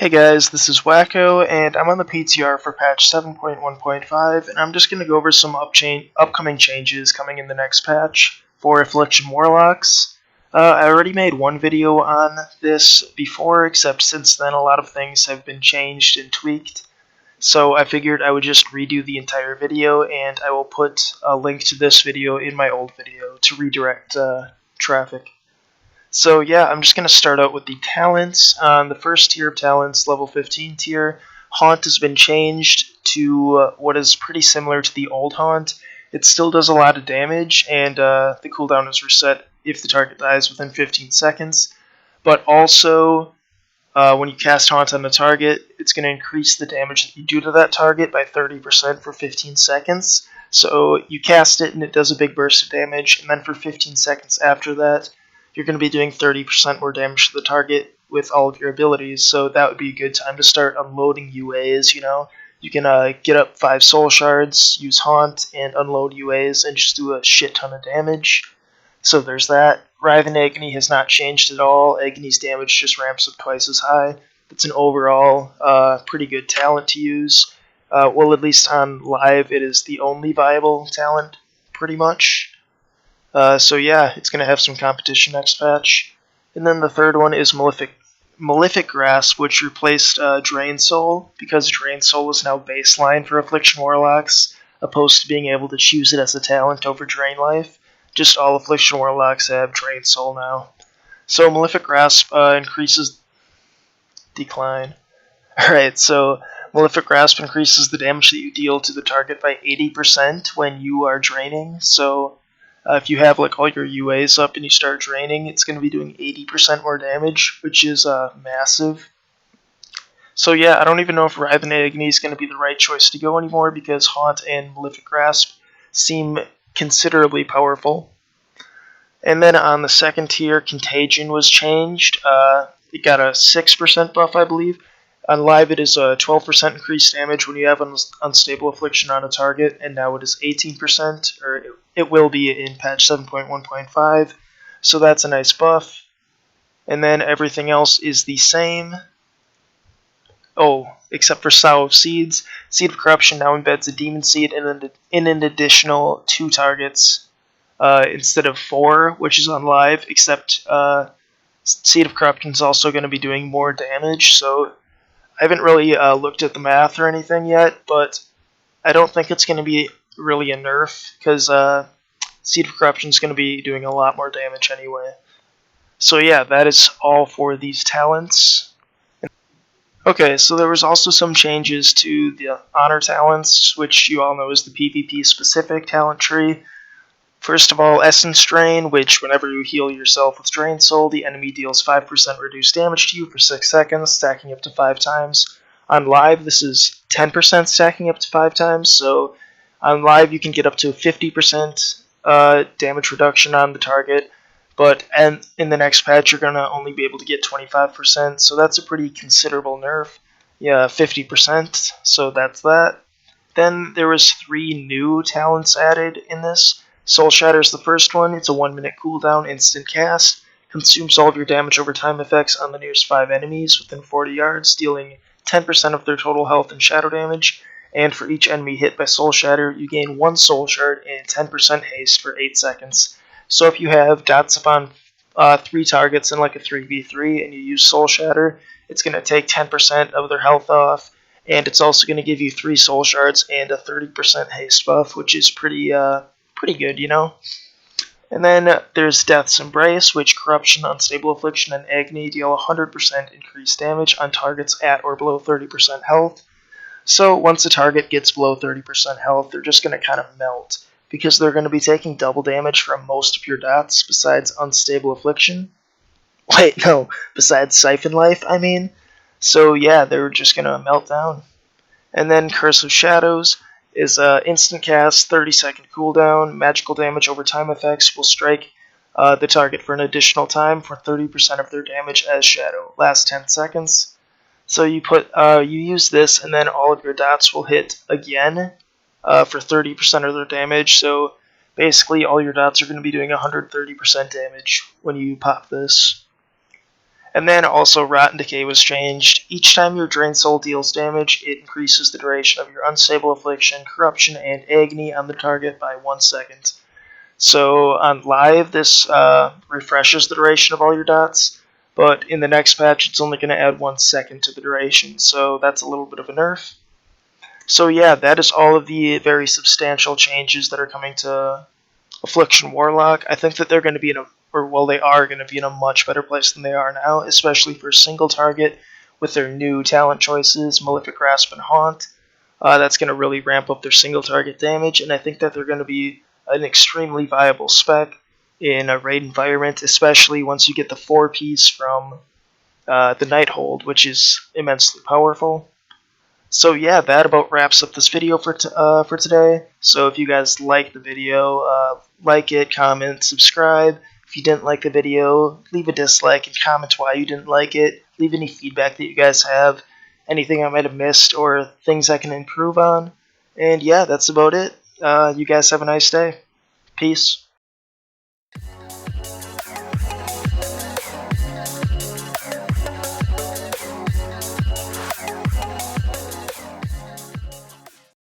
Hey guys, this is Wacco, and I'm on the PTR for patch 7.1.5, and I'm just going to go over some upcoming changes coming in the next patch for Affliction warlocks. I already made one video on this before, except since then a lot of things have been changed and tweaked, so I figured I would just redo the entire video, and I will put a link to this video in my old video to redirect traffic. So yeah, I'm just going to start out with the talents. On the first tier of talents, level 15 tier, Haunt has been changed to what is pretty similar to the old Haunt. It still does a lot of damage, and the cooldown is reset if the target dies within 15 seconds. But also, when you cast Haunt on the target, it's going to increase the damage that you do to that target by 30% for 15 seconds. So you cast it and it does a big burst of damage, and then for 15 seconds after that, you're going to be doing 30% more damage to the target with all of your abilities, so that would be a good time to start unloading UAs, You can get up 5 soul shards, use Haunt, and unload UAs, and just do a shit ton of damage. So there's that. Writhen Agony has not changed at all. Agony's damage just ramps up twice as high. It's an overall pretty good talent to use. Well, at least on live, it is the only viable talent, pretty much. So yeah, it's going to have some competition next patch. And then the third one is Malefic Grasp, which replaced Drain Soul, because Drain Soul is now baseline for Affliction Warlocks, opposed to being able to choose it as a talent over Drain Life. Just all Affliction Warlocks have Drain Soul now. So Malefic Grasp increases decline. Alright, so Malefic Grasp increases the damage that you deal to the target by 80% when you are draining, so if you have like all your UAs up and you start draining, it's going to be doing 80% more damage, which is massive. So yeah, I don't even know if Writhen Agony is going to be the right choice to go anymore, because Haunt and Malefic Grasp seem considerably powerful. And then on the second tier, Contagion was changed. It got a 6% buff, I believe. On live, it is a 12% increased damage when you have Unstable Affliction on a target, and now it is 18%, or it will be in patch 7.1.5, so that's a nice buff. And then everything else is the same. Oh, except for Sow of Seeds. Seed of Corruption now embeds a Demon Seed in an additional 2 targets instead of 4, which is on live, except Seed of Corruption is also going to be doing more damage, so I haven't really looked at the math or anything yet, but I don't think it's going to be really a nerf, because Seed of Corruption is going to be doing a lot more damage anyway. So yeah, that is all for these talents. Okay, so there was also some changes to the Honor talents, which you all know is the PvP specific talent tree. First of all, Essence Drain, which whenever you heal yourself with Drain Soul, the enemy deals 5% reduced damage to you for 6 seconds, stacking up to 5 times. On live, this is 10% stacking up to 5 times, so on live you can get up to 50% damage reduction on the target, but in the next patch you're going to only be able to get 25%, so that's a pretty considerable nerf. Yeah, 50%, so that's that. Then there was 3 new talents added in this. Soul Shatter is the first one. It's a 1-minute cooldown, instant cast. Consumes all of your damage over time effects on the nearest 5 enemies within 40 yards, dealing 10% of their total health and shadow damage. And for each enemy hit by Soul Shatter, you gain 1 Soul Shard and 10% haste for 8 seconds. So if you have dots upon 3 targets in like a 3v3 and you use Soul Shatter, it's going to take 10% of their health off, and it's also going to give you 3 Soul Shards and a 30% haste buff, which is pretty good, And then there's Death's Embrace, which Corruption, Unstable Affliction, and Agony deal 100% increased damage on targets at or below 30% health. So once a target gets below 30% health, they're just going to kind of melt, because they're going to be taking double damage from most of your dots besides Unstable Affliction. Wait, no, besides Siphon Life, I mean. So yeah, they're just going to melt down. And then Curse of Shadows is instant cast, 30-second cooldown, magical damage over time effects will strike the target for an additional time for 30% of their damage as shadow. Lasts 10 seconds. So you use this, and then all of your dots will hit again for 30% of their damage. So basically all your dots are going to be doing 130% damage when you pop this. And then also Rot and Decay was changed. Each time your Drain Soul deals damage, it increases the duration of your Unstable Affliction, Corruption, and Agony on the target by 1 second. So on live, this refreshes the duration of all your dots, but in the next patch, it's only going to add 1 second to the duration, so that's a little bit of a nerf. So yeah, that is all of the very substantial changes that are coming to Affliction Warlock. I think that they're going to be they are going to be in a much better place than they are now, especially for single target with their new talent choices, Malefic Grasp and Haunt. That's going to really ramp up their single target damage, and I think that they're going to be an extremely viable spec in a raid environment, especially once you get the 4-piece from the Nighthold, which is immensely powerful. So yeah, that about wraps up this video for today. So if you guys liked the video, like it, comment, subscribe. If you didn't like the video, leave a dislike and comment why you didn't like it. Leave any feedback that you guys have, anything I might have missed, or things I can improve on. And yeah, that's about it. You guys have a nice day. Peace.